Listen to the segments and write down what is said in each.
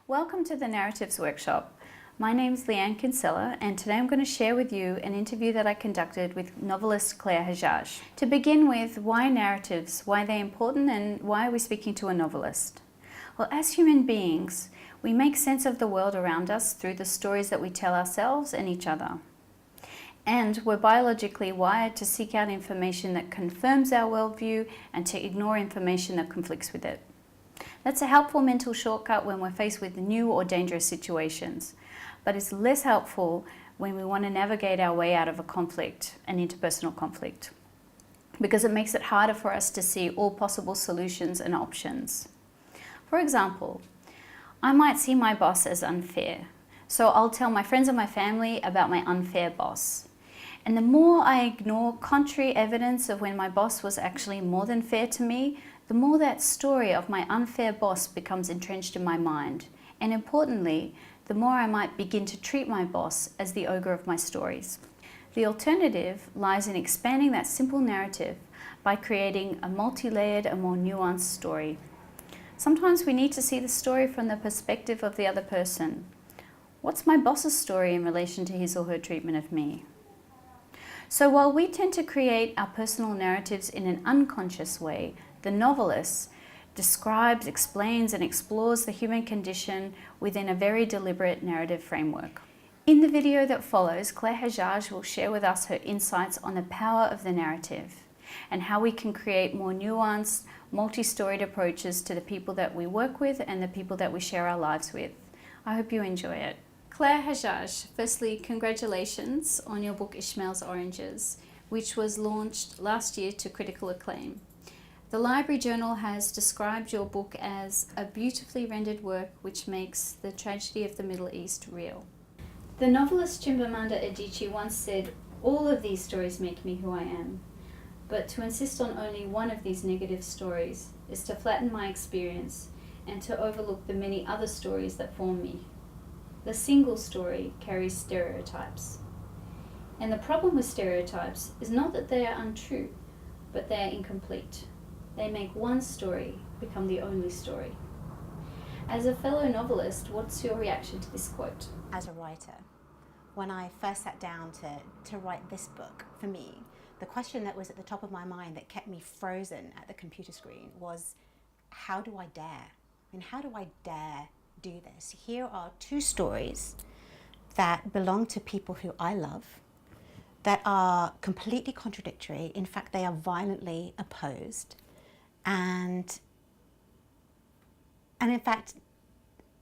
Welcome to the Narratives Workshop. My name is Leanne Kinsella, and today I'm going to share with you an interview that I conducted with novelist Claire Hajaj. To begin with, why narratives, why they're important, and why are we speaking to a novelist? Well, as human beings, we make sense of the world around us through the stories that we tell ourselves and each other. And we're biologically wired to seek out information that confirms our worldview and to ignore information that conflicts with it. That's a helpful mental shortcut when we're faced with new or dangerous situations, but it's less helpful when we want to navigate our way out of a conflict, an interpersonal conflict, because it makes it harder for us to see all possible solutions and options. For example, I might see my boss as unfair, so I'll tell my friends and my family about my unfair boss. And the more I ignore contrary evidence of when my boss was actually more than fair to me, the more that story of my unfair boss becomes entrenched in my mind. And importantly, the more I might begin to treat my boss as the ogre of my stories. The alternative lies in expanding that simple narrative by creating a multi-layered and more nuanced story. Sometimes we need to see the story from the perspective of the other person. What's my boss's story in relation to his or her treatment of me? So while we tend to create our personal narratives in an unconscious way, the novelist describes, explains, and explores the human condition within a very deliberate narrative framework. In the video that follows, Claire Hajaj will share with us her insights on the power of the narrative and how we can create more nuanced, multi-storied approaches to the people that we work with and the people that we share our lives with. I hope you enjoy it. Claire Hajaj, firstly, congratulations on your book Ishmael's Oranges, which was launched last year to critical acclaim. The Library Journal has described your book as a beautifully rendered work which makes the tragedy of the Middle East real. The novelist Chimamanda Adichie once said, "All of these stories make me who I am, but to insist on only one of these negative stories is to flatten my experience and to overlook the many other stories that form me. The single story carries stereotypes. And the problem with stereotypes is not that they are untrue, but they are incomplete. They make one story become the only story." As a fellow novelist, what's your reaction to this quote? As a writer, when I first sat down to write this book, for me, the question that was at the top of my mind that kept me frozen at the computer screen was, how do I dare? And how do I dare do this? Here are two stories that belong to people who I love, that are completely contradictory. In fact, they are violently opposed. And in fact,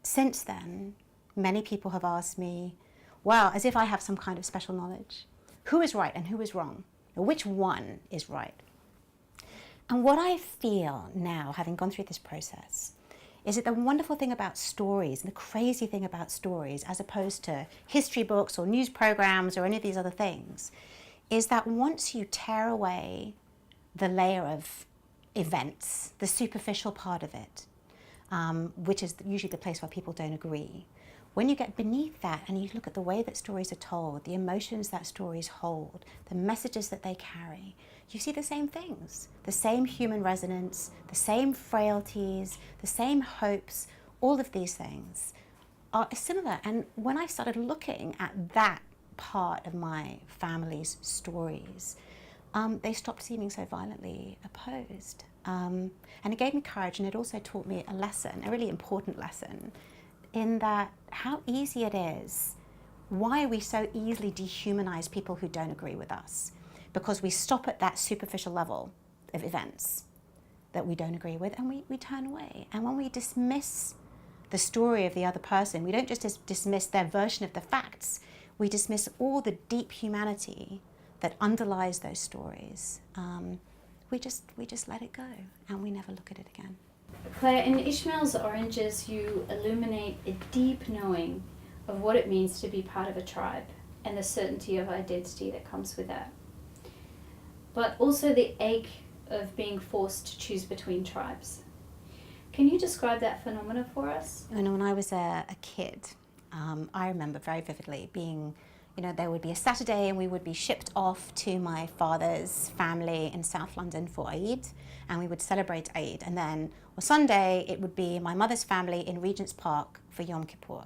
since then, many people have asked me, wow, as if I have some kind of special knowledge, who is right and who is wrong? Which one is right? And what I feel now, having gone through this process, is that the wonderful thing about stories, and the crazy thing about stories, as opposed to history books or news programs or any of these other things, is that once you tear away the layer of events, the superficial part of it, which is usually the place where people don't agree, when you get beneath that and you look at the way that stories are told, the emotions that stories hold, the messages that they carry, you see the same things, the same human resonance, the same frailties, the same hopes. All of these things are similar. And when I started looking at that part of my family's stories, they stopped seeming so violently opposed. And it gave me courage, and it also taught me a lesson, a really important lesson, in that how easy it is, why we so easily dehumanize people who don't agree with us. Because we stop at that superficial level of events that we don't agree with, and we turn away. And when we dismiss the story of the other person, we don't just dismiss their version of the facts, we dismiss all the deep humanity that underlies those stories. We just let it go, and we never look at it again. Claire, in Ishmael's Oranges, you illuminate a deep knowing of what it means to be part of a tribe and the certainty of identity that comes with that. But also the ache of being forced to choose between tribes. Can you describe that phenomena for us? And when I was a kid, I remember very vividly being, there would be a Saturday and we would be shipped off to my father's family in South London for Eid, and we would celebrate Eid. And then Well, Sunday, it would be my mother's family in Regent's Park for Yom Kippur.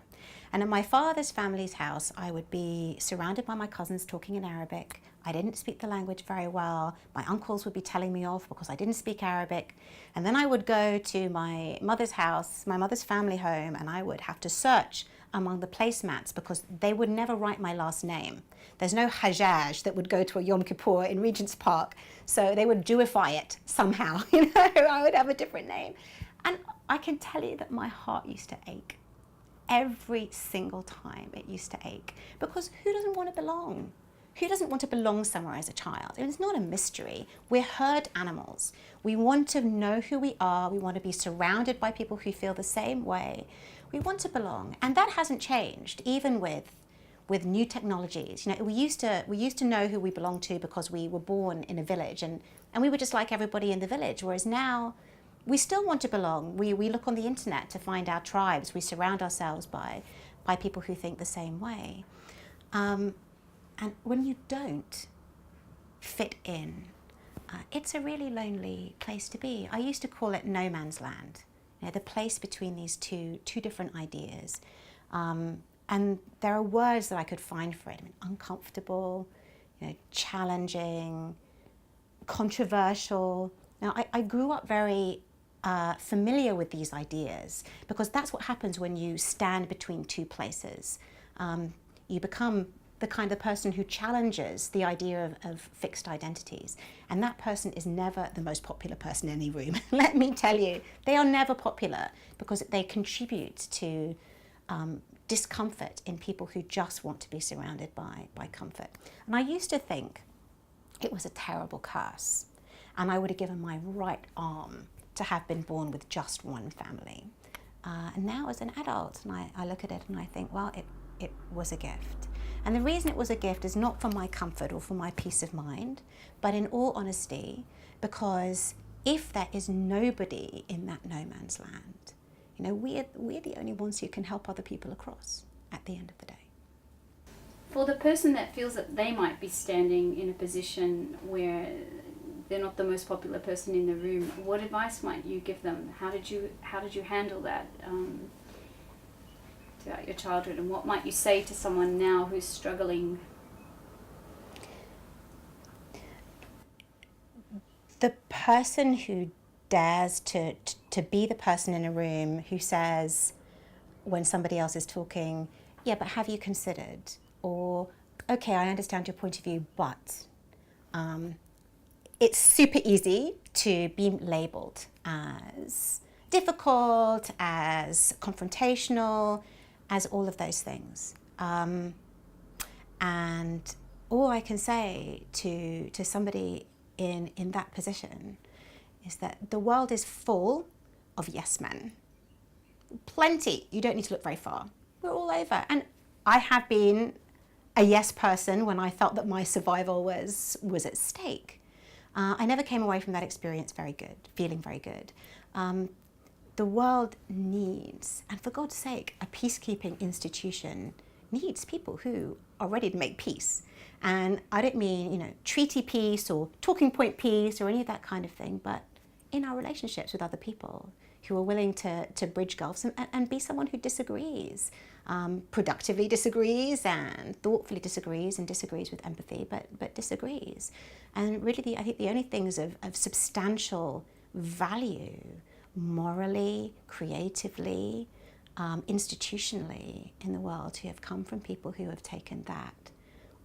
And at my father's family's house, I would be surrounded by my cousins talking in Arabic. I didn't speak the language very well. My uncles would be telling me off because I didn't speak Arabic. And then I would go to my mother's house, my mother's family home, and I would have to search among the placemats because they would never write my last name. There's no Hajaj that would go to a Yom Kippur in Regent's Park. So they would Jewify it somehow, I would have a different name. And I can tell you that my heart used to ache. Every single time it used to ache, because who doesn't want to belong? Who doesn't want to belong somewhere as a child? And it's not a mystery. We're herd animals. We want to know who we are. We want to be surrounded by people who feel the same way. We want to belong, and that hasn't changed, even with new technologies. We used to know who we belonged to because we were born in a village, and we were just like everybody in the village. Whereas now, we still want to belong. We look on the internet to find our tribes. We surround ourselves by people who think the same way. And when you don't fit in, it's a really lonely place to be. I used to call it no man's land, the place between these two different ideas. And there are words that I could find for it. Uncomfortable, challenging, controversial. Now, I grew up very familiar with these ideas because that's what happens when you stand between two places. You become the kind of person who challenges the idea of fixed identities. And that person is never the most popular person in any room. Let me tell you, they are never popular because they contribute to discomfort in people who just want to be surrounded by comfort. And I used to think it was a terrible curse, and I would have given my right arm to have been born with just one family. And now as an adult, and I look at it and I think, well, it was a gift. And the reason it was a gift is not for my comfort or for my peace of mind, but in all honesty, because if there is nobody in that no man's land, we're the only ones who can help other people across at the end of the day. For the person that feels that they might be standing in a position where they're not the most popular person in the room, what advice might you give them? How did you handle that throughout your childhood, and what might you say to someone now who's struggling? The person who dares to be the person in a room who says, when somebody else is talking, yeah, but have you considered? Or, okay, I understand your point of view, but it's super easy to be labeled as difficult, as confrontational, as all of those things. And all I can say to somebody in that position is that the world is full of yes men. Plenty. You don't need to look very far. We're all over. And I have been a yes person when I felt that my survival was at stake. I never came away from that experience feeling very good. The world needs, and for God's sake, a peacekeeping institution needs people who are ready to make peace. And I don't mean, treaty peace or talking point peace or any of that kind of thing, but in our relationships with other people who are willing to bridge gulfs and be someone who disagrees, productively disagrees and thoughtfully disagrees and disagrees with empathy, but disagrees. And really, I think the only things of substantial value, morally, creatively, institutionally in the world, who have come from people who have taken that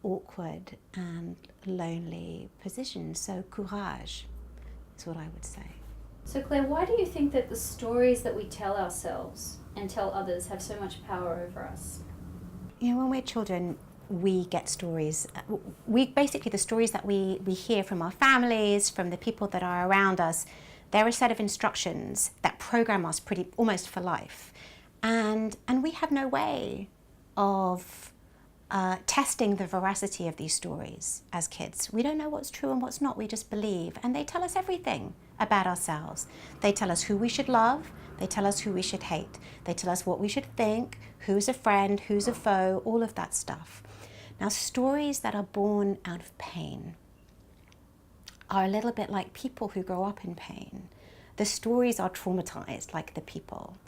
awkward and lonely position. So courage is what I would say. So Claire, why do you think that the stories that we tell ourselves and tell others have so much power over us? When we're children, we get stories. The stories that we hear from our families, from the people that are around us, they're a set of instructions that program us almost for life. And we have no way of testing the veracity of these stories as kids. We don't know what's true and what's not, we just believe. And they tell us everything about ourselves. They tell us who we should love, they tell us who we should hate, they tell us what we should think, who's a friend, who's a foe, all of that stuff. Now, stories that are born out of pain are a little bit like people who grow up in pain. The stories are traumatized like the people.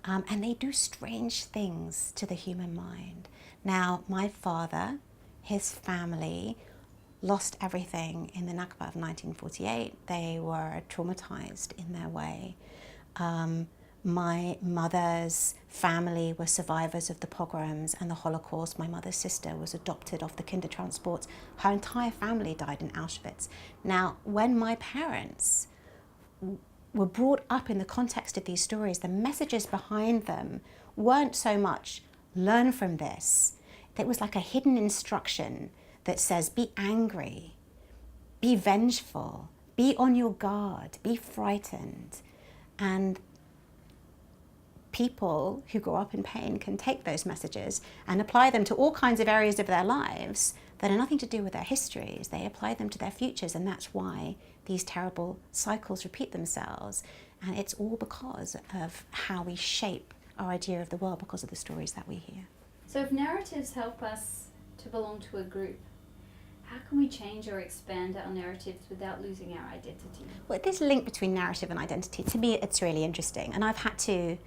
And they do strange things to the human mind. Now, my father, his family, lost everything in the Nakba of 1948. They were traumatized in their way. My mother's family were survivors of the pogroms and the Holocaust. My mother's sister was adopted off the Kindertransports. Her entire family died in Auschwitz. Now, when my parents were brought up in the context of these stories, the messages behind them weren't so much learn from this. It was like a hidden instruction that says be angry, be vengeful, be on your guard, be frightened. And people who grow up in pain can take those messages and apply them to all kinds of areas of their lives that are nothing to do with their histories. They apply them to their futures, and that's why these terrible cycles repeat themselves. And it's all because of how we shape our idea of the world because of the stories that we hear. So if narratives help us to belong to a group, how can we change or expand our narratives without losing our identity? Well, this link between narrative and identity, to me, it's really interesting. And I've had to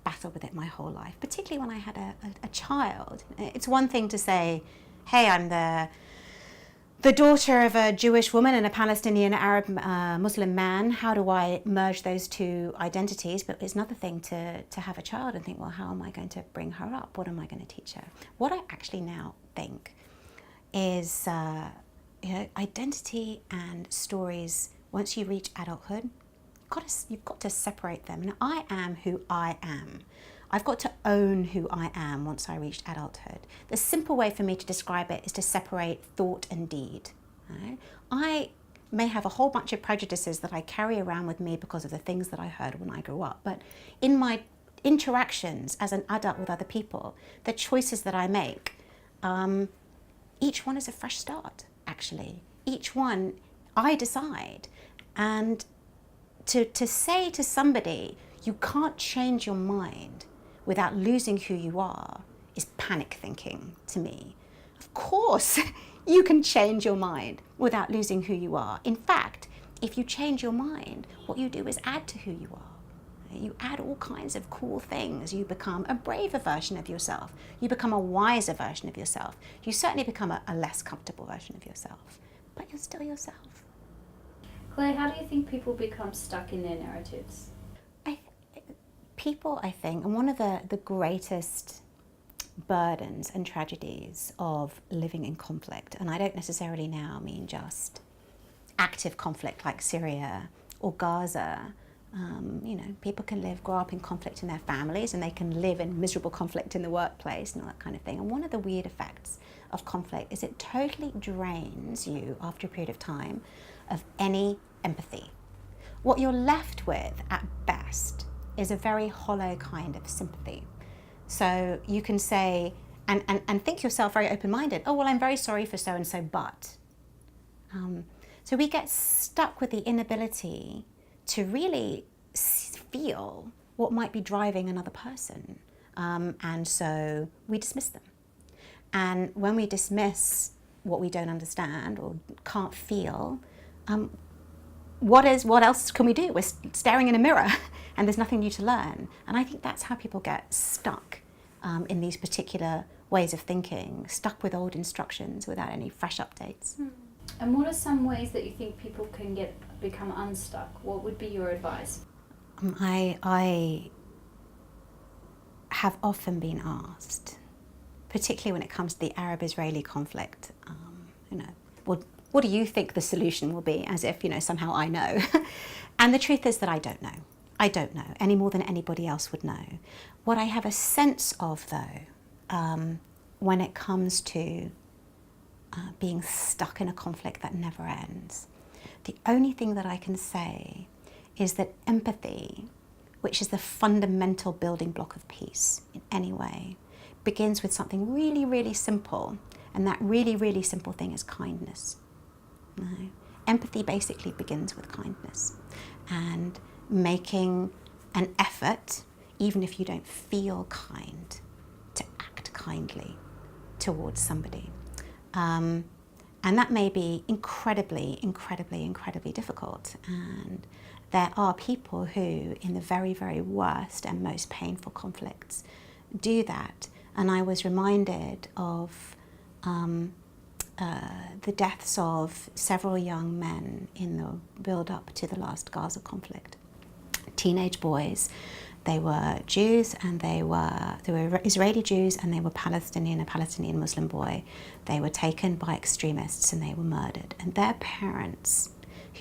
battle with it my whole life, particularly when I had a child. It's one thing to say, hey, I'm the daughter of a Jewish woman and a Palestinian Arab Muslim man. How do I merge those two identities? But it's another thing to have a child and think, well, how am I going to bring her up? What am I going to teach her? What I actually now think is identity and stories, once you reach adulthood, you've got to separate them. And I am who I am. I've got to own who I am once I reached adulthood. The simple way for me to describe it is to separate thought and deed. Right? I may have a whole bunch of prejudices that I carry around with me because of the things that I heard when I grew up. But in my interactions as an adult with other people, the choices that I make, each one is a fresh start, actually. Each one, I decide. And to say to somebody, you can't change your mind without losing who you are, is panic thinking to me. Of course, you can change your mind without losing who you are. In fact, if you change your mind, what you do is add to who you are. You add all kinds of cool things. You become a braver version of yourself. You become a wiser version of yourself. You certainly become a less comfortable version of yourself, but you're still yourself. Claire, how do you think people become stuck in their narratives? People, I think, and one of the greatest burdens and tragedies of living in conflict, and I don't necessarily now mean just active conflict like Syria or Gaza. People can grow up in conflict in their families, and they can live in miserable conflict in the workplace and all that kind of thing. And one of the weird effects of conflict is it totally drains you after a period of time of any empathy. What you're left with at best is a very hollow kind of sympathy. So you can say, and think yourself very open-minded, oh, well, I'm very sorry for so-and-so, but. So we get stuck with the inability to really feel what might be driving another person. And so we dismiss them. And when we dismiss what we don't understand or can't feel, what else can we do? We're staring in a mirror and there's nothing new to learn. And I think that's how people get stuck in these particular ways of thinking, stuck with old instructions without any fresh updates. And what are some ways that you think people can become unstuck? What would be your advice? I have often been asked, particularly when it comes to the Arab-Israeli conflict, what do you think the solution will be? As if, somehow I know. And the truth is that I don't know. I don't know any more than anybody else would know. What I have a sense of, though, when it comes to being stuck in a conflict that never ends, the only thing that I can say is that empathy, which is the fundamental building block of peace in any way, begins with something really, really simple. And that really, really simple thing is kindness. No. Empathy basically begins with kindness and making an effort, even if you don't feel kind, to act kindly towards somebody. And that may be incredibly, incredibly, incredibly difficult. And there are people who, in the very, very worst and most painful conflicts, do that. And I was reminded of the deaths of several young men in the build-up to the last Gaza conflict. Teenage boys. They were Jews, and they were Israeli Jews, and they were a Palestinian Muslim boy. They were taken by extremists and they were murdered. And their parents,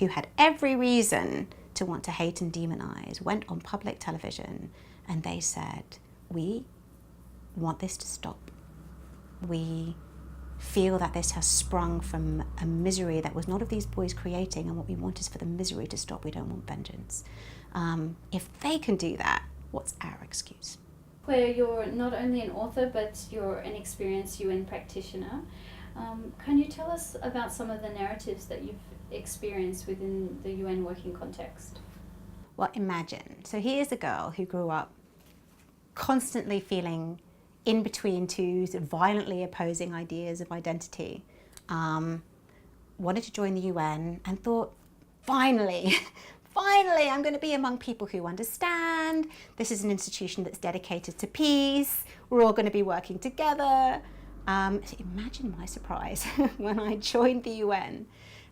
who had every reason to want to hate and demonize, went on public television and they said, "We want this to stop. We feel that this has sprung from a misery that was not of these boys creating, and what we want is for the misery to stop. We don't want vengeance." If they can do that, what's our excuse? Claire, you're not only an author, but you're an experienced UN practitioner. Can you tell us about some of the narratives that you've experienced within the UN working context? Well, imagine. So here's a girl who grew up constantly feeling in between two violently opposing ideas of identity, wanted to join the UN and thought, finally, I'm going to be among people who understand. This is an institution that's dedicated to peace. We're all going to be working together. So imagine my surprise when I joined the UN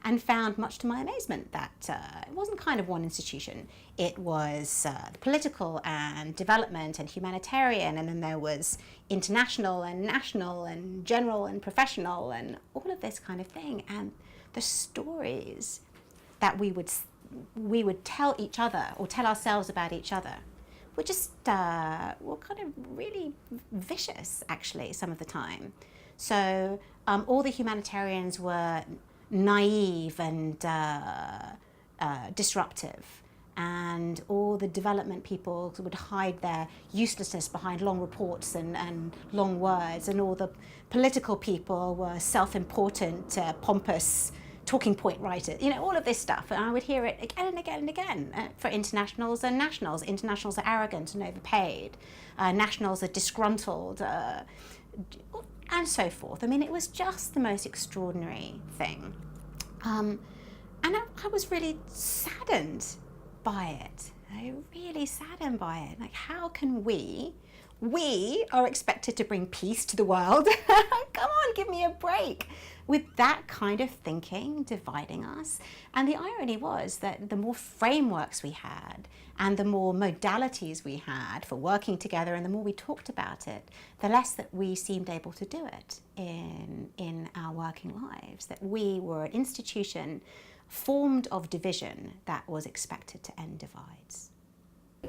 and found, much to my amazement, that it wasn't kind of one institution. It was political and development and humanitarian, and then there was international and national and general and professional and all of this kind of thing. And the stories that we would tell each other or tell ourselves about each other were just were kind of really vicious, actually, some of the time. So all the humanitarians were naive and disruptive, and all the development people would hide their uselessness behind long reports and long words, and all the political people were self-important, pompous talking point writers, all of this stuff. And I would hear it again and again and again for internationals and nationals. Internationals are arrogant and overpaid. Nationals are disgruntled, and so forth. I mean, it was just the most extraordinary thing. And I was really saddened by it. Really saddened by it. Like, how can we are expected to bring peace to the world. Come on, give me a break. With that kind of thinking dividing us. And the irony was that the more frameworks we had and the more modalities we had for working together and the more we talked about it, the less that we seemed able to do it in our working lives. That we were an institution formed of division that was expected to end divides.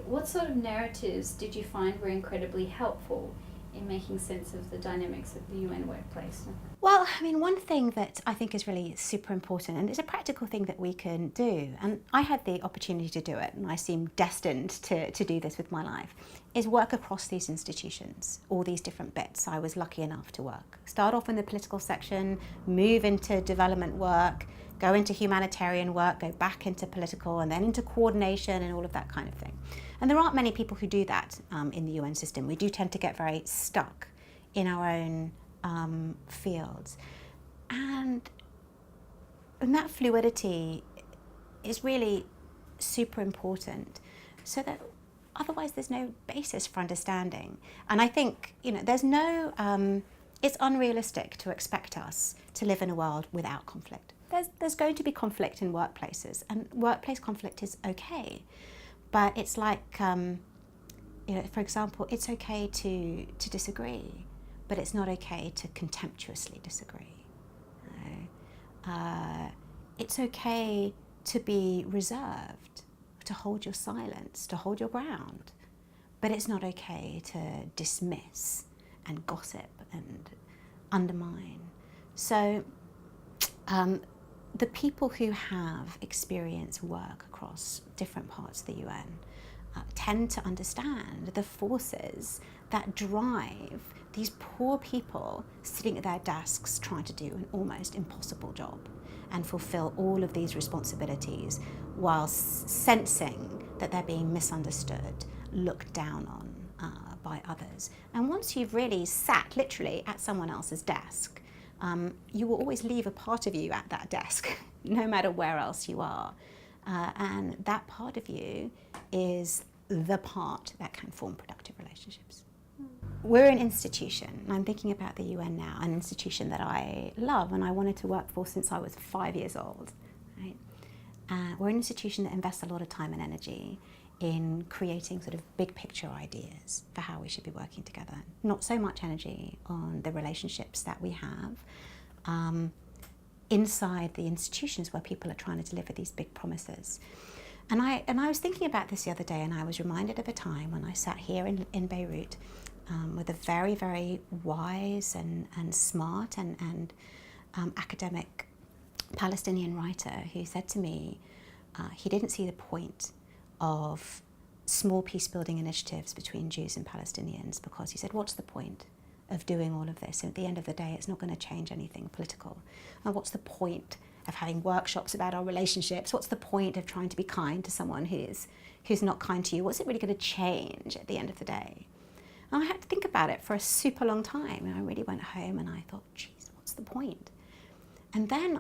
What sort of narratives did you find were incredibly helpful in making sense of the dynamics of the UN workplace? Well, I mean, one thing that I think is really super important, and it's a practical thing that we can do, and I had the opportunity to do it, and I seem destined to do this with my life, is work across these institutions, all these different bits. I was lucky enough to work. Start off in the political section, move into development work, go into humanitarian work, go back into political, and then into coordination and all of that kind of thing. And there aren't many people who do that in the UN system. We do tend to get very stuck in our own fields. And that fluidity is really super important, so that otherwise there's no basis for understanding. And I think, there's no, it's unrealistic to expect us to live in a world without conflict. There's going to be conflict in workplaces, and workplace conflict is okay. But it's like, for example, it's okay to disagree, but it's not okay to contemptuously disagree. It's okay to be reserved, to hold your silence, to hold your ground, but it's not okay to dismiss and gossip and undermine. So the people who have experienced work across different parts of the UN tend to understand the forces that drive these poor people sitting at their desks trying to do an almost impossible job and fulfill all of these responsibilities while sensing that they're being misunderstood, looked down on by others. And once you've really sat literally at someone else's desk, you will always leave a part of you at that desk, no matter where else you are. And that part of you is the part that can form productive relationships. We're an institution, and I'm thinking about the UN now, an institution that I love and I wanted to work for since I was 5 years old. Right? We're an institution that invests a lot of time and energy in creating sort of big picture ideas for how we should be working together. Not so much energy on the relationships that we have inside the institutions where people are trying to deliver these big promises. And I was thinking about this the other day, and I was reminded of a time when I sat here in Beirut with a very, very wise and smart and academic Palestinian writer who said to me he didn't see the point of small peace building initiatives between Jews and Palestinians, because he said, what's the point of doing all of this? And at the end of the day, it's not going to change anything political. And what's the point of having workshops about our relationships? What's the point of trying to be kind to someone who's not kind to you? What's it really going to change at the end of the day? And I had to think about it for a super long time. And I really went home and I thought, geez, what's the point? And then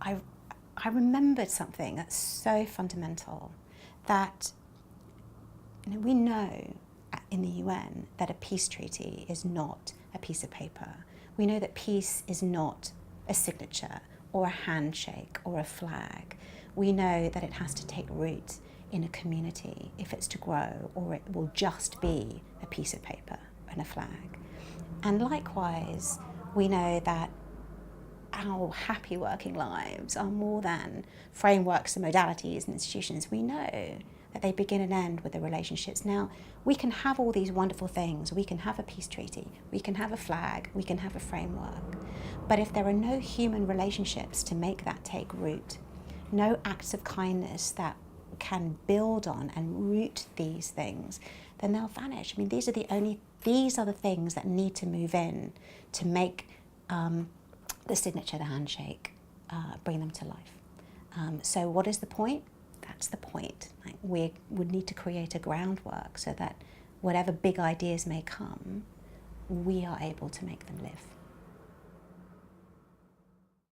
I remembered something that's so fundamental, that we know in the UN that a peace treaty is not a piece of paper. We know that peace is not a signature or a handshake or a flag. We know that it has to take root in a community if it's to grow, or it will just be a piece of paper and a flag. And likewise, we know that our happy working lives are more than frameworks and modalities and institutions. We know that they begin and end with the relationships. Now, we can have all these wonderful things. We can have a peace treaty, we can have a flag, we can have a framework. But if there are no human relationships to make that take root, no acts of kindness that can build on and root these things, then they'll vanish. I mean, these are the things that need to move in to make the signature, the handshake, bring them to life. So what is the point? That's the point. Like, we would need to create a groundwork so that whatever big ideas may come, we are able to make them live.